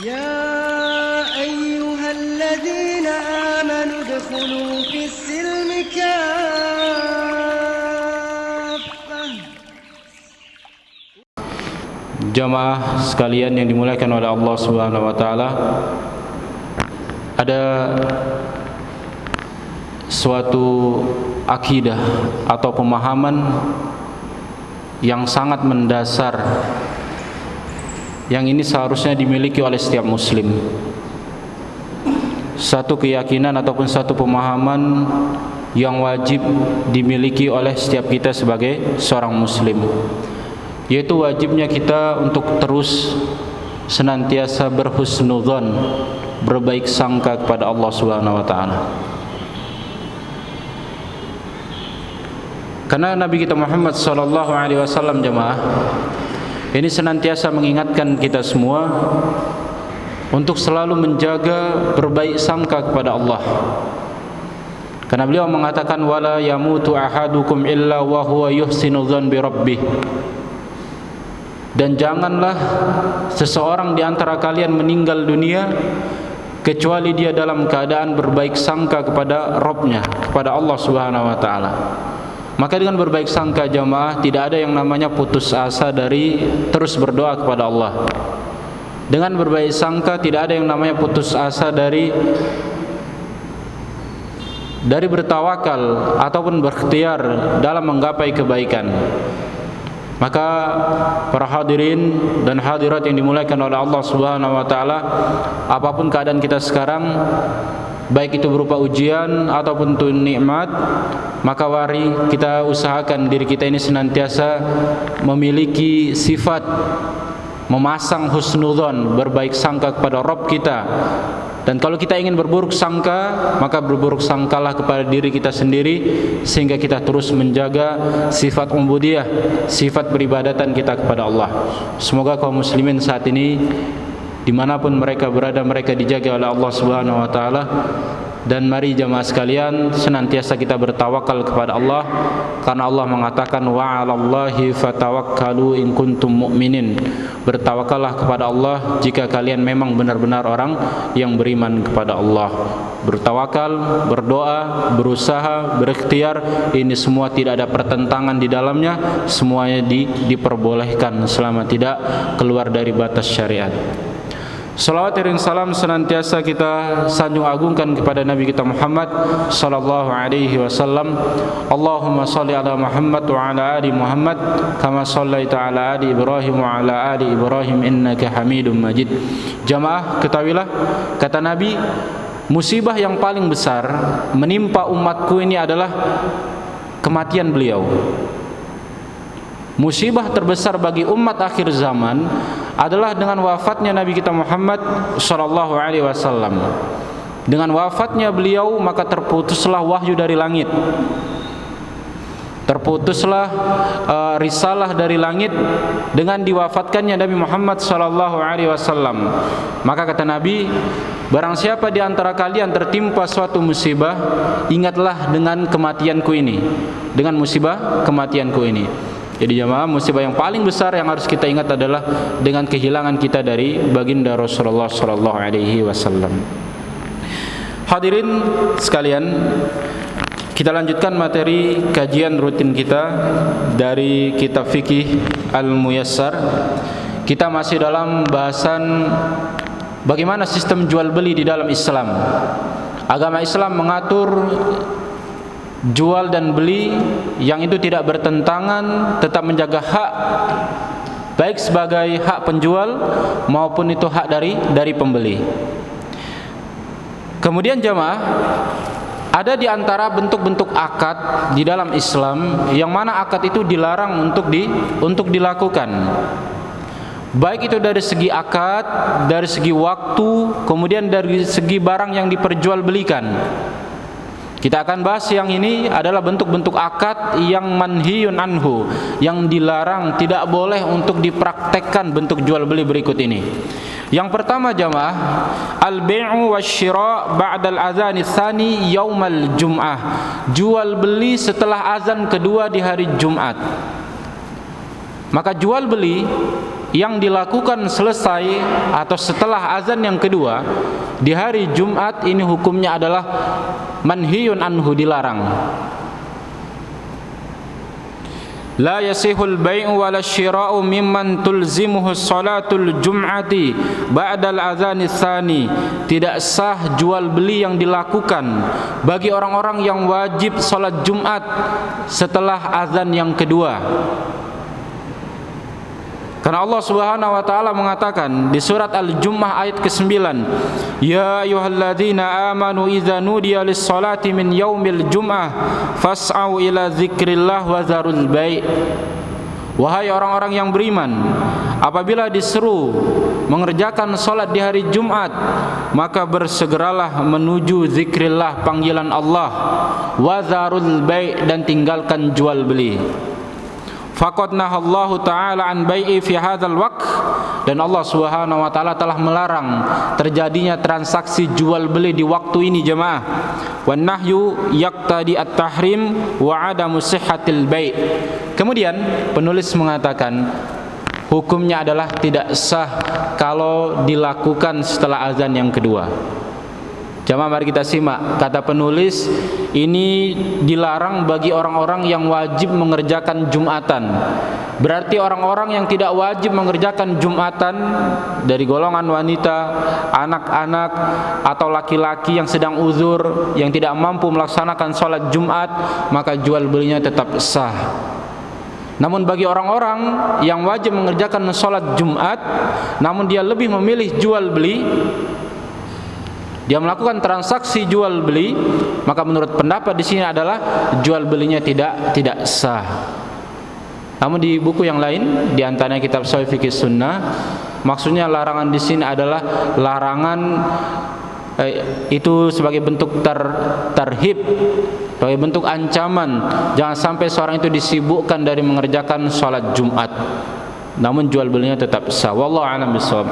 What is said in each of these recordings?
يا أيها الذين آمنوا ادخلوا في السلم كافة. Jamaah sekalian yang dimuliakan oleh Allah Subhanahu wa taala, ada suatu akidah atau pemahaman yang sangat mendasar yang ini seharusnya dimiliki oleh setiap muslim. Satu keyakinan ataupun satu pemahaman yang wajib dimiliki oleh setiap kita sebagai seorang muslim, yaitu wajibnya kita untuk terus senantiasa berhusnudzon, berbaik sangka kepada Allah Subhanahu wa taala. Karena Nabi kita Muhammad sallallahu alaihi wasallam, jemaah, ini senantiasa mengingatkan kita semua untuk selalu menjaga berbaik sangka kepada Allah. Karena beliau mengatakan wala yamutu ahadukum illa wa huwa yuhsinu dzan bi rabbih. Dan janganlah seseorang di antara kalian meninggal dunia kecuali dia dalam keadaan berbaik sangka kepada Rabb-nya, kepada Allah Subhanahu wa taala. Maka dengan berbaik sangka, jamaah, tidak ada yang namanya putus asa dari terus berdoa kepada Allah. Dengan berbaik sangka tidak ada yang namanya putus asa dari bertawakal ataupun berikhtiar dalam menggapai kebaikan. Maka para hadirin dan hadirat yang dimuliakan oleh Allah Subhanahu wa taala, apapun keadaan kita sekarang, baik itu berupa ujian ataupun itu nikmat, maka mari kita usahakan diri kita ini senantiasa memiliki sifat memasang husnudzon, berbaik sangka kepada Rabb kita. Dan kalau kita ingin berburuk sangka, maka berburuk sangkalah kepada diri kita sendiri, sehingga kita terus menjaga sifat ubudiyah, sifat beribadatan kita kepada Allah. Semoga kaum muslimin saat ini dimanapun mereka berada, mereka dijaga oleh Allah Subhanahu wa taala. Dan mari jamaah sekalian senantiasa kita bertawakal kepada Allah, karena Allah mengatakan wa 'alallahi fatawakkalu in kuntum mu'minin. Bertawakallah kepada Allah jika kalian memang benar-benar orang yang beriman kepada Allah. Bertawakal, berdoa, berusaha, berikhtiar, ini semua tidak ada pertentangan di dalamnya, semuanya diperbolehkan selama tidak keluar dari batas syariat. Salawat dan salam senantiasa kita sanjung agungkan kepada Nabi kita Muhammad sallallahu alaihi wasallam. Allahumma shalli ala Muhammad wa ala ali Muhammad kama shallaita ala ali Ibrahim wa ala ali Ibrahim innaka Hamidum Majid. Jamaah, ketahuilah, kata Nabi, musibah yang paling besar menimpa umatku ini adalah kematian beliau. Musibah terbesar bagi umat akhir zaman adalah dengan wafatnya Nabi kita Muhammad sallallahu alaihi wasallam. Dengan wafatnya beliau maka terputuslah wahyu dari langit. Terputuslah risalah dari langit dengan diwafatkannya Nabi Muhammad sallallahu alaihi wasallam. Maka kata Nabi, barang siapa di antara kalian tertimpa suatu musibah, ingatlah dengan kematianku ini, dengan musibah kematianku ini. Jadi jemaah, musibah yang paling besar yang harus kita ingat adalah dengan kehilangan kita dari baginda Rasulullah sallallahu alaihi wasallam. Hadirin sekalian, kita lanjutkan materi kajian rutin kita dari kitab fikih Al-Muyassar. Kita masih dalam bahasan bagaimana sistem jual beli di dalam Islam. Agama Islam mengatur jual dan beli yang itu tidak bertentangan, tetap menjaga hak, baik sebagai hak penjual maupun itu hak dari pembeli. Kemudian jemaah, ada di antara bentuk-bentuk akad di dalam Islam yang mana akad itu dilarang untuk dilakukan. Baik itu dari segi akad, dari segi waktu, kemudian dari segi barang yang diperjualbelikan. Kita akan bahas yang ini adalah bentuk-bentuk akad yang manhiyun anhu, yang dilarang, tidak boleh untuk dipraktekkan bentuk jual beli berikut ini. Yang pertama jamaah, al-bai'u wasyira' ba'dal azan tsani yaumal jum'ah. Jual beli setelah azan kedua di hari Jumat. Maka jual beli yang dilakukan selesai atau setelah azan yang kedua di hari Jumat ini hukumnya adalah manhiyun anhu, dilarang. La yasihul bai'u wala syira'u mimman tulzimuhu salatul jum'ati ba'dal azani tsani. Tidak sah jual beli yang dilakukan bagi orang-orang yang wajib salat Jumat setelah azan yang kedua. Karena Allah Subhanahu wa taala mengatakan di surat Al-Jumu'ah ayat ke-9, "Ya ayyuhalladzina amanu idza nudiya lis-salati min yaumil jum'ah fas'au ila dzikrillah wa dzarul bai'." Wahai orang-orang yang beriman, apabila diseru mengerjakan salat di hari Jumat, maka bersegeralah menuju zikrillah, panggilan Allah, wa dzarul bai', dan tinggalkan jual beli. Faqad nahallahu ta'ala an bai'i fi hadzal waqt, dan Allah Subhanahu wa taala telah melarang terjadinya transaksi jual beli di waktu ini jemaah. Wan nahyu yaqtadi at-tahrim wa adamu sihhatil bai'. Kemudian penulis mengatakan hukumnya adalah tidak sah kalau dilakukan setelah azan yang kedua. Jamaah, mari kita simak kata penulis, ini dilarang bagi orang-orang yang wajib mengerjakan Jumatan. Berarti orang-orang yang tidak wajib mengerjakan Jumatan dari golongan wanita, anak-anak, atau laki-laki yang sedang uzur, yang tidak mampu melaksanakan sholat Jumat, maka jual belinya tetap sah. Namun bagi orang-orang yang wajib mengerjakan sholat Jumat, namun dia lebih memilih jual beli, dia melakukan transaksi jual beli, maka menurut pendapat di sini adalah jual belinya tidak sah. Namun di buku yang lain, di antaranya kitab Sahih Fiqh Sunnah, maksudnya larangan di sini adalah larangan itu sebagai bentuk tarhib, sebagai bentuk ancaman, jangan sampai seorang itu disibukkan dari mengerjakan sholat Jumat. Namun jual belinya tetap sah. Wallahu a'lam bishawab.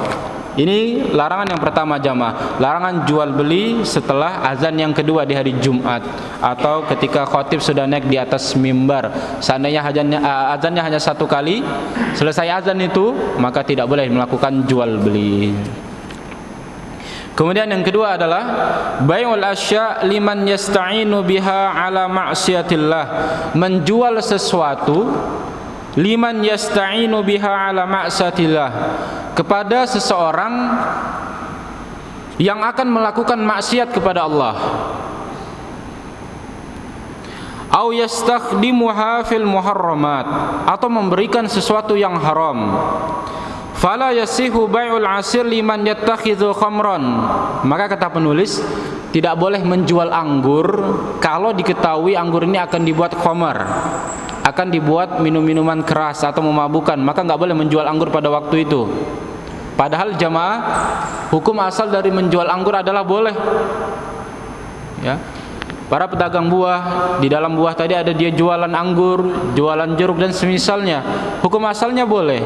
Ini larangan yang pertama jamaah, larangan jual beli setelah azan yang kedua di hari Jumat, atau ketika khatib sudah naik di atas mimbar. Seandainya azannya hanya satu kali, selesai azan itu, maka tidak boleh melakukan jual beli. Kemudian yang kedua adalah bai'ul asya' liman yasta'inu biha ala ma'siyatillah, menjual sesuatu liman yasta'inu biha ala ma'siyatillah, kepada seseorang yang akan melakukan maksiat kepada Allah. Au yastakhdimuha fil muharramat, atau memberikan sesuatu yang haram. Fala yasihu bai'ul asir liman yattakhidhu khamran, maka kata penulis, tidak boleh menjual anggur kalau diketahui anggur ini akan dibuat khamar, akan dibuat minum-minuman keras atau memabukkan, maka enggak boleh menjual anggur pada waktu itu. Padahal jamaah, hukum asal dari menjual anggur adalah boleh. Ya. Para pedagang buah, di dalam buah tadi ada dia jualan anggur, jualan jeruk dan semisalnya. Hukum asalnya boleh.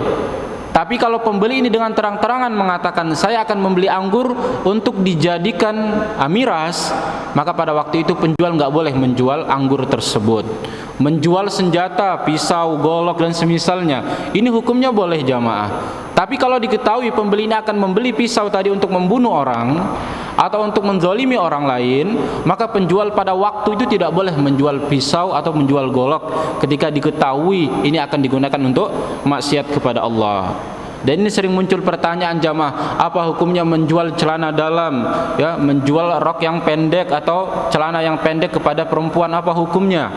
Tapi kalau pembeli ini dengan terang-terangan mengatakan saya akan membeli anggur untuk dijadikan miras, maka pada waktu itu penjual enggak boleh menjual anggur tersebut. Menjual senjata, pisau, golok dan semisalnya, ini hukumnya boleh jamaah. Tapi kalau diketahui pembeli ini akan membeli pisau tadi untuk membunuh orang atau untuk menzalimi orang lain, maka penjual pada waktu itu tidak boleh menjual pisau atau menjual golok ketika diketahui ini akan digunakan untuk maksiat kepada Allah. Dan ini sering muncul pertanyaan jamaah, apa hukumnya menjual celana dalam, ya, menjual rok yang pendek atau celana yang pendek kepada perempuan, apa hukumnya?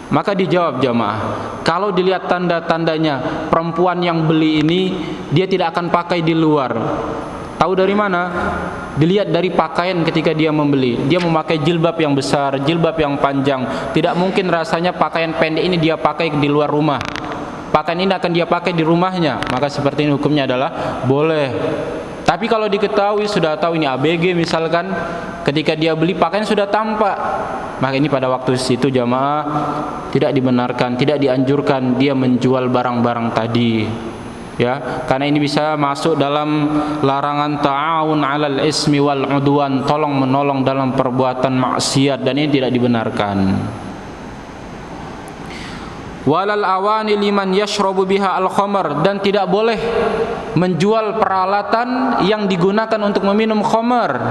Maka dijawab jamaah, kalau dilihat tanda-tandanya perempuan yang beli ini dia tidak akan pakai di luar. Tahu dari mana? Dilihat dari pakaian ketika dia membeli. Dia memakai jilbab yang besar, jilbab yang panjang. Tidak mungkin rasanya pakaian pendek ini dia pakai di luar rumah. Pakaian ini akan dia pakai di rumahnya. Maka seperti ini hukumnya adalah boleh. Tapi kalau diketahui sudah tahu ini ABG misalkan, ketika dia beli pakaian sudah tampak, maka ini pada waktu itu jamaah tidak dibenarkan, tidak dianjurkan dia menjual barang-barang tadi. Ya, karena ini bisa masuk dalam larangan ta'awun 'alal ismi wal 'udwan, tolong menolong dalam perbuatan maksiat, dan ini tidak dibenarkan. walal awani liman yashrabu biha al-khamar, dan tidak boleh menjual peralatan yang digunakan untuk meminum khamar.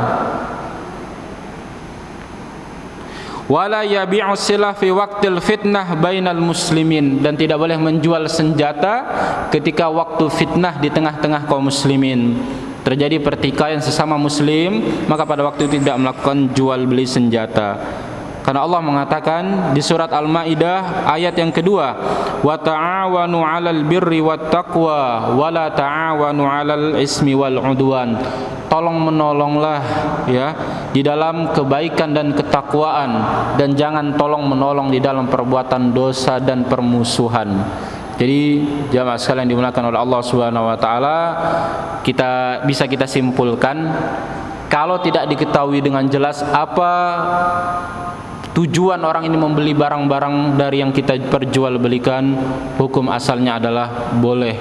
Wala yabi'u silah fi waqtil fitnah bainal muslimin, dan tidak boleh menjual senjata ketika waktu fitnah di tengah-tengah kaum muslimin. Terjadi pertikaian sesama muslim, maka pada waktu itu tidak melakukan jual beli senjata. Karena Allah mengatakan di surat Al-Maidah ayat yang kedua, wa ta'awanu 'alal birri wat taqwa wa la ta'awanu 'alal ismi wal 'udwan. Tolong menolonglah ya di dalam kebaikan dan ketakwaan, dan jangan tolong menolong di dalam perbuatan dosa dan permusuhan. Jadi jamaah sekalian dimuliakan oleh Allah Subhanahu wa taala, kita simpulkan, kalau tidak diketahui dengan jelas apa tujuan orang ini membeli barang-barang dari yang kita perjualbelikan, hukum asalnya adalah boleh.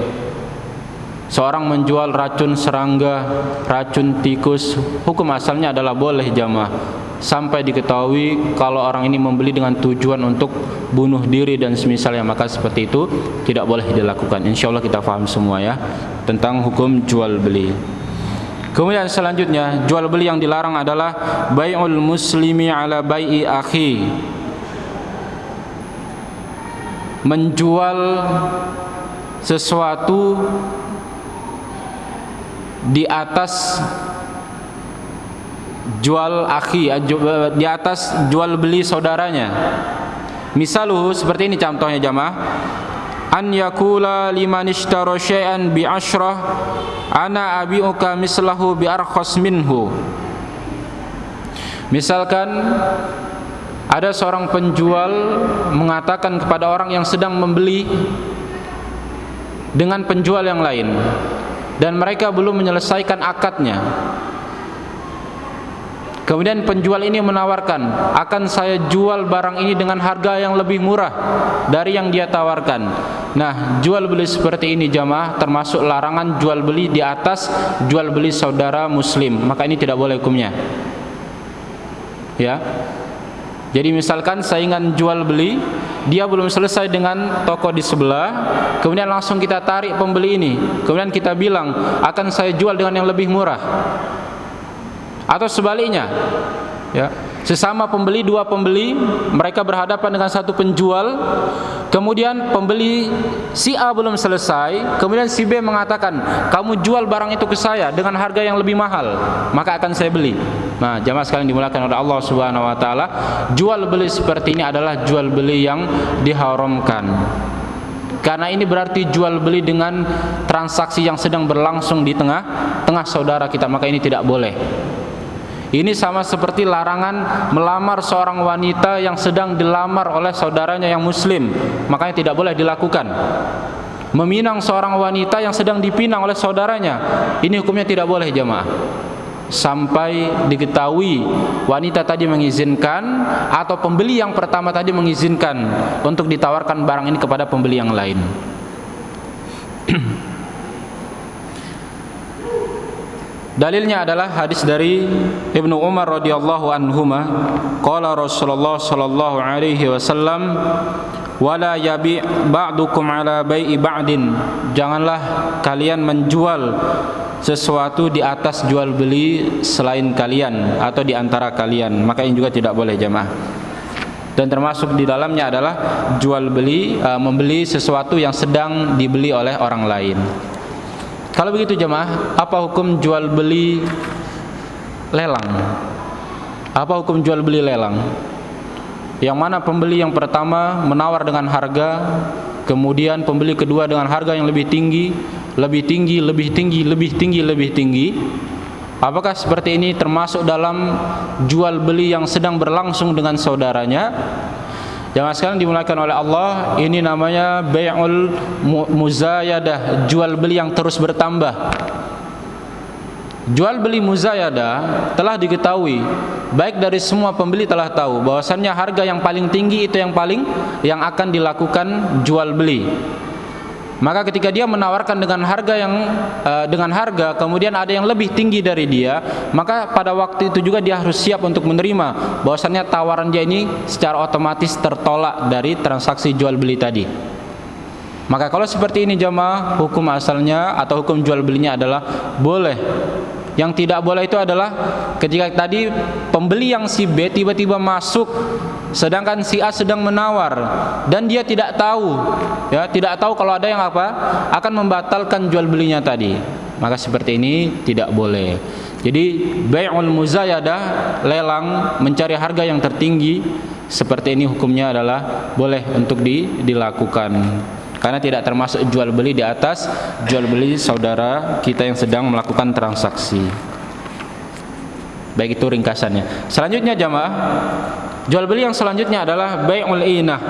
Seorang menjual racun serangga, racun tikus, hukum asalnya adalah boleh jamaah, sampai diketahui kalau orang ini membeli dengan tujuan untuk bunuh diri dan semisalnya, maka seperti itu tidak boleh dilakukan. Insyaallah kita paham semua ya tentang hukum jual beli. Kemudian selanjutnya, jual beli yang dilarang adalah bai'ul muslimi ala bai'i akhi. Menjual sesuatu di atas jual akhi, di atas jual beli saudaranya. Misaluhu, seperti ini contohnya jamaah. An yakula liman ishtara syai'an bi asyrah ana abi'uka mislahu bi arkhas minhu. Misalkan ada seorang penjual mengatakan kepada orang yang sedang membeli dengan penjual yang lain, dan mereka belum menyelesaikan akadnya. Kemudian penjual ini menawarkan, akan saya jual barang ini dengan harga yang lebih murah dari yang dia tawarkan. Nah, jual beli seperti ini jamaah termasuk larangan jual beli di atas jual beli saudara muslim. Maka ini tidak boleh hukumnya. Ya. Jadi misalkan saingan jual beli, dia belum selesai dengan toko di sebelah, kemudian langsung kita tarik pembeli ini, kemudian kita bilang akan saya jual dengan yang lebih murah. Atau sebaliknya, ya, sesama pembeli, dua pembeli, mereka berhadapan dengan satu penjual, kemudian pembeli si A belum selesai, kemudian si B mengatakan, kamu jual barang itu ke saya dengan harga yang lebih mahal, maka akan saya beli. Nah, jamaah sekalian dimuliakan oleh Allah Subhanahu wa taala, jual beli seperti ini adalah jual beli yang diharamkan. Karena ini berarti jual beli dengan transaksi yang sedang berlangsung di tengah saudara kita, maka ini tidak boleh. Ini sama seperti larangan melamar seorang wanita yang sedang dilamar oleh saudaranya yang muslim, makanya tidak boleh dilakukan. Meminang seorang wanita yang sedang dipinang oleh saudaranya, ini hukumnya tidak boleh jamaah, sampai diketahui wanita tadi mengizinkan atau pembeli yang pertama tadi mengizinkan untuk ditawarkan barang ini kepada pembeli yang lain. Dalilnya adalah hadis dari Ibnu Umar radhiyallahu anhuma, qala Rasulullah sallallahu alaihi wasallam, wala yabi' ba'dukum ala bai'i ba'din. Janganlah kalian menjual sesuatu di atas jual beli selain kalian atau di antara kalian, maka ini juga tidak boleh jamaah. Dan termasuk di dalamnya adalah jual beli, membeli sesuatu yang sedang dibeli oleh orang lain. Kalau begitu jemaah, apa hukum jual beli lelang? Apa hukum jual beli lelang? Yang mana pembeli yang pertama menawar dengan harga, kemudian pembeli kedua dengan harga yang lebih tinggi, lebih tinggi, lebih tinggi, lebih tinggi, lebih tinggi. Apakah seperti ini termasuk dalam jual beli yang sedang berlangsung dengan saudaranya? Jangan sekalian dimuliakan oleh Allah, ini namanya bai'ul muzayadah, jual beli yang terus bertambah. Jual beli muzayadah telah diketahui, baik dari semua pembeli telah tahu bahwasannya harga yang paling tinggi itu yang akan dilakukan jual beli. maka ketika dia menawarkan dengan harga kemudian ada yang lebih tinggi dari dia, maka pada waktu itu juga dia harus siap untuk menerima bahwasannya tawaran dia ini secara otomatis tertolak dari transaksi jual beli tadi. Maka kalau seperti ini jamaah, hukum asalnya atau hukum jual belinya adalah boleh. Yang tidak boleh itu adalah ketika tadi pembeli yang si B tiba-tiba masuk sedangkan si A sedang menawar dan dia tidak tahu, ya, tidak tahu kalau ada yang akan membatalkan jual belinya tadi. Maka seperti ini tidak boleh. Jadi bai'ul muzayadah, lelang mencari harga yang tertinggi, seperti ini hukumnya adalah boleh untuk dilakukan. Karena tidak termasuk jual beli di atas jual beli saudara kita yang sedang melakukan transaksi. Baik, itu ringkasannya. Selanjutnya jamaah, jual beli yang selanjutnya adalah bai'ul inah,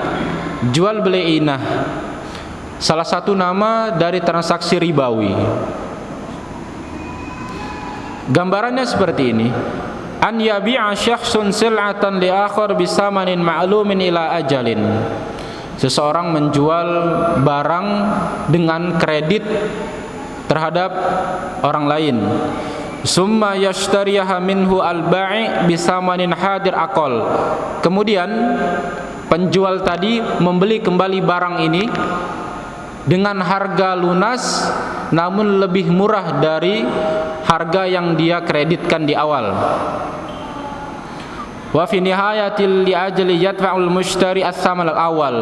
jual beli inah. Salah satu nama dari transaksi ribawi. Gambarannya seperti ini. An yabi'a syakhsun sil'atan li akhar bisamanin ma'lumin ila ajalin. Seseorang menjual barang dengan kredit terhadap orang lain. Summa yashtariyaha minhu al-ba'i bisamanin hadir aqal. Kemudian penjual tadi membeli kembali barang ini dengan harga lunas namun lebih murah dari harga yang dia kreditkan di awal. Wa fi nihayatil li ajli yadfa'ul mushtari as-saman al-awwal.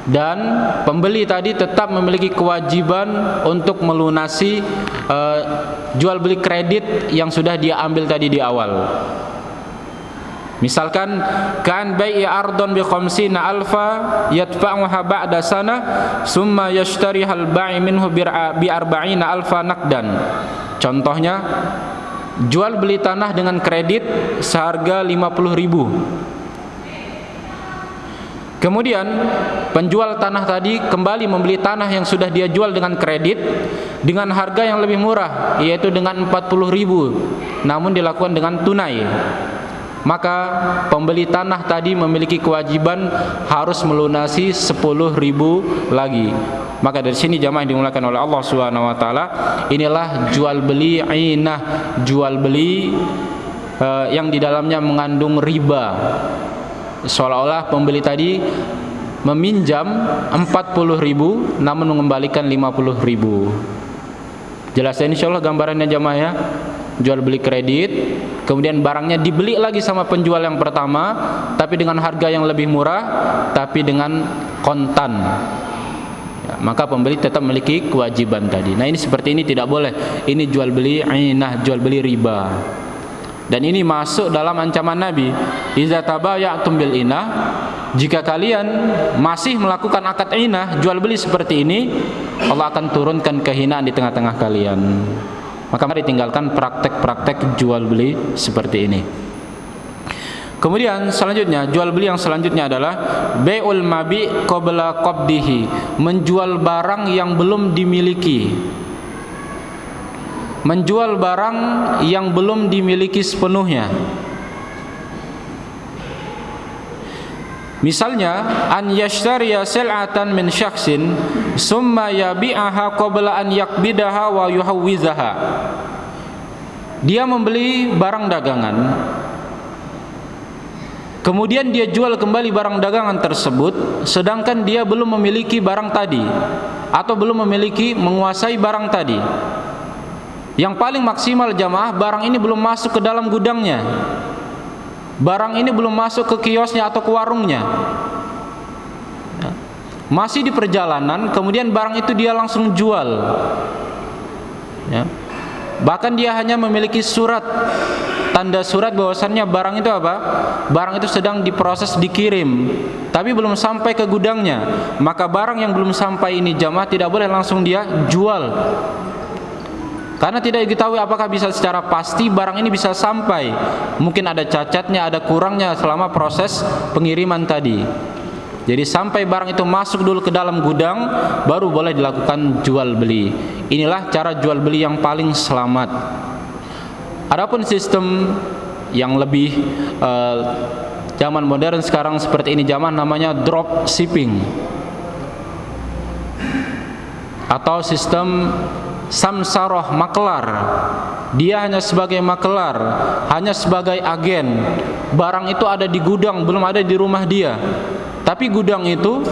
Dan pembeli tadi tetap memiliki kewajiban untuk melunasi jual beli kredit yang sudah dia ambil tadi di awal. Misalkan kan bai'i ardon bi 50 alfa yadfa'uha ba'da sana summa yashtariha al-ba'i minhu bi 40 alfa naqdan. Contohnya jual beli tanah dengan kredit seharga 50.000. Kemudian penjual tanah tadi kembali membeli tanah yang sudah dia jual dengan kredit dengan harga yang lebih murah, yaitu dengan 40.000, namun dilakukan dengan tunai. Maka pembeli tanah tadi memiliki kewajiban harus melunasi 10.000 lagi. Maka dari sini jamaah yang dimuliakan oleh Allah Subhanahu wa taala, inilah jual beli ainah, jual beli yang di dalamnya mengandung riba. Seolah-olah pembeli tadi meminjam 40.000 namun mengembalikan 50.000. Jelas ya insyaallah gambarannya jamaah ya. Jual beli kredit, kemudian barangnya dibeli lagi sama penjual yang pertama tapi dengan harga yang lebih murah tapi dengan kontan. Ya, maka pembeli tetap memiliki kewajiban tadi. Nah, ini seperti ini tidak boleh. Ini jual beli ainah, jual beli riba. Dan ini masuk dalam ancaman Nabi, iza tabaya'tum bil inah, jika kalian masih melakukan akad inah, jual beli seperti ini, Allah akan turunkan kehinaan di tengah-tengah kalian. Maka mari tinggalkan praktek-praktek jual beli seperti ini. Kemudian selanjutnya, jual beli yang selanjutnya adalah bai'ul mabi' qabla qabdihi, menjual barang yang belum dimiliki. Menjual barang yang belum dimiliki sepenuhnya. Misalnya, an yashtariya sil'atan min syakhsin summa yabi'aha qabla an yakbidaha wa yuhawwizaha. Dia membeli barang dagangan, kemudian dia jual kembali barang dagangan tersebut, sedangkan dia belum memiliki barang tadi atau belum menguasai barang tadi. Yang paling maksimal jamaah, barang ini belum masuk ke dalam gudangnya, barang ini belum masuk ke kiosnya atau ke warungnya, masih di perjalanan, kemudian barang itu dia langsung jual, ya. Bahkan dia hanya memiliki surat, tanda surat bahwasannya barang itu apa? Barang itu sedang diproses dikirim, tapi belum sampai ke gudangnya. Maka barang yang belum sampai ini jamaah tidak boleh langsung dia jual, karena tidak diketahui apakah bisa secara pasti barang ini bisa sampai. Mungkin ada cacatnya, ada kurangnya selama proses pengiriman tadi. Jadi sampai barang itu masuk dulu ke dalam gudang, baru boleh dilakukan jual beli. Inilah cara jual beli yang paling selamat. Adapun sistem yang lebih zaman modern sekarang seperti ini jamaah, namanya drop shipping. atau sistem samsarah, makelar. Dia hanya sebagai makelar, hanya sebagai agen. Barang itu ada di gudang, belum ada di rumah dia. Tapi gudang itu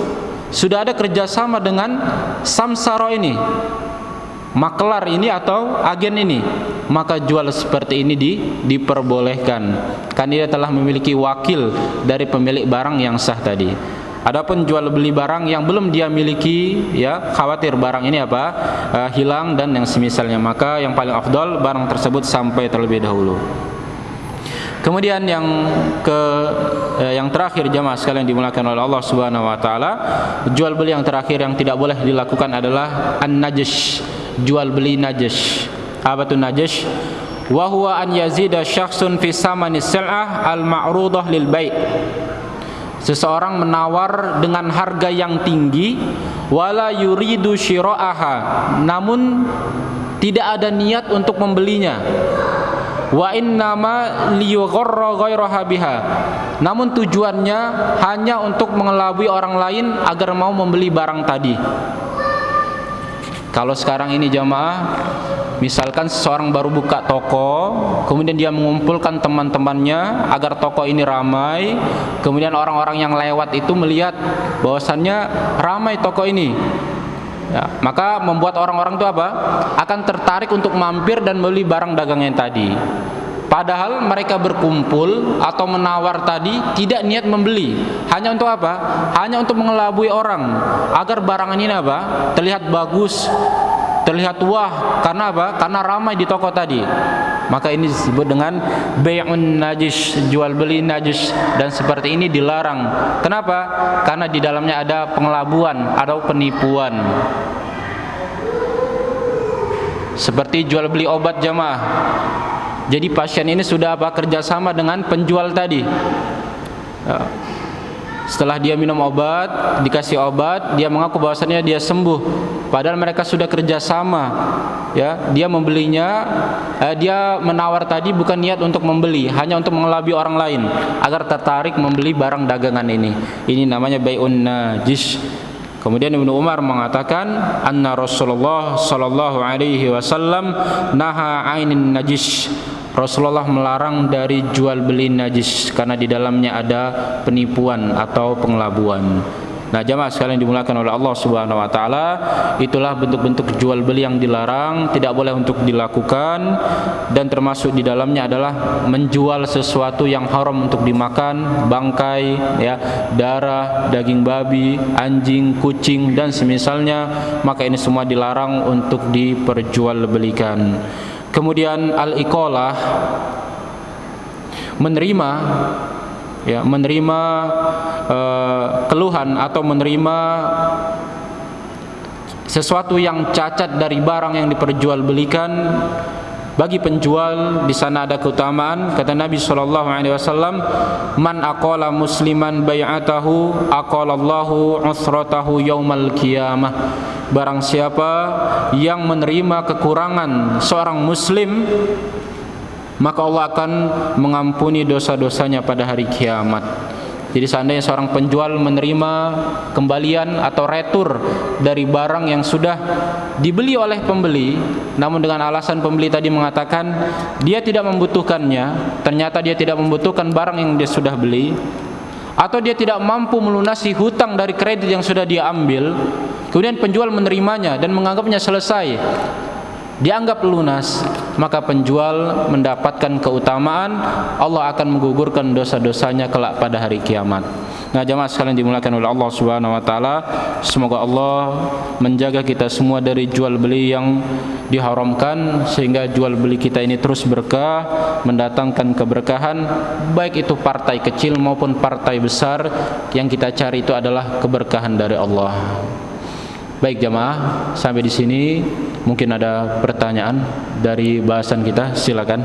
sudah ada kerjasama dengan samsara ini, makelar ini atau agen ini. Maka jual seperti ini diperbolehkan, kan dia telah memiliki wakil dari pemilik barang yang sah tadi. Adapun jual beli barang yang belum dia miliki, ya khawatir barang ini hilang dan yang semisalnya, maka yang paling afdal barang tersebut sampai terlebih dahulu. Kemudian yang terakhir jamaah sekalian dimuliakan oleh Allah Subhanahu wa taala, jual beli yang terakhir yang tidak boleh dilakukan adalah an-najash, jual beli najash. Apa itu najash? Wa huwa an yazida syakhsun fi samani sil'ah al-ma'rudah lil bai'. Seseorang menawar dengan harga yang tinggi, wala yuridu syira'aha, namun tidak ada niat untuk membelinya. Wa innama liyugharra ghairaha biha, namun tujuannya hanya untuk mengelabui orang lain agar mau membeli barang tadi. Kalau sekarang ini jamaah, misalkan seseorang baru buka toko, kemudian dia mengumpulkan teman-temannya agar toko ini ramai, kemudian orang-orang yang lewat itu melihat bahwasannya ramai toko ini, ya, maka membuat orang-orang itu akan tertarik untuk mampir dan membeli barang dagangnya tadi. Padahal mereka berkumpul atau menawar tadi tidak niat membeli, hanya untuk hanya untuk mengelabui orang agar barang ini terlihat bagus, terlihat wah. Karena karena ramai di toko tadi. Maka ini disebut dengan bai'un najis, jual beli najis, dan seperti ini dilarang. Kenapa? Karena di dalamnya ada pengelabuan, ada penipuan. Seperti jual beli obat jamaah. Jadi pasien ini sudah kerjasama dengan penjual tadi. Setelah dia minum obat, dikasih obat, dia mengaku bahwasannya dia sembuh. Padahal mereka sudah kerjasama. Ya, dia membelinya, dia menawar tadi bukan niat untuk membeli, hanya untuk mengelabui orang lain agar tertarik membeli barang dagangan ini. Ini namanya bai'un najis. Kemudian Ibnu Umar mengatakan, anna Rasulullah sallallahu alaihi wasallam naha 'ainin najis. Rasulullah melarang dari jual beli najis karena di dalamnya ada penipuan atau pengelabuan. Nah, jamaah sekalian dimuliakan oleh Allah Subhanahu wa taala, itulah bentuk-bentuk jual beli yang dilarang, tidak boleh untuk dilakukan, dan termasuk di dalamnya adalah menjual sesuatu yang haram untuk dimakan, bangkai, ya, darah, daging babi, anjing, kucing dan semisalnya, maka ini semua dilarang untuk diperjualbelikan. Kemudian al-iqalah, menerima keluhan atau menerima sesuatu yang cacat dari barang yang diperjualbelikan. Bagi penjual di sana ada keutamaan. Kata Nabi sallallahu alaihi wasallam, "Man aqala musliman bai'atahu aqalallahu usratahu yaumal qiyamah." Barang siapa yang menerima kekurangan seorang muslim, maka Allah akan mengampuni dosa-dosanya pada hari kiamat. Jadi seandainya seorang penjual menerima kembalian atau retur dari barang yang sudah dibeli oleh pembeli, namun dengan alasan pembeli tadi mengatakan dia tidak membutuhkannya, ternyata dia tidak membutuhkan barang yang dia sudah beli, atau dia tidak mampu melunasi hutang dari kredit yang sudah dia ambil, kemudian penjual menerimanya dan menganggapnya selesai, dianggap lunas, maka penjual mendapatkan keutamaan. Allah akan menggugurkan dosa-dosanya kelak pada hari kiamat. Nah, jamaah sekalian dimuliakan oleh Allah Subhanahu wa taala, semoga Allah menjaga kita semua dari jual beli yang diharamkan, sehingga jual beli kita ini terus berkah, mendatangkan keberkahan, baik itu partai kecil maupun partai besar. Yang kita cari itu adalah keberkahan dari Allah. Baik jamaah, sampai di sini mungkin ada pertanyaan dari bahasan kita, silakan.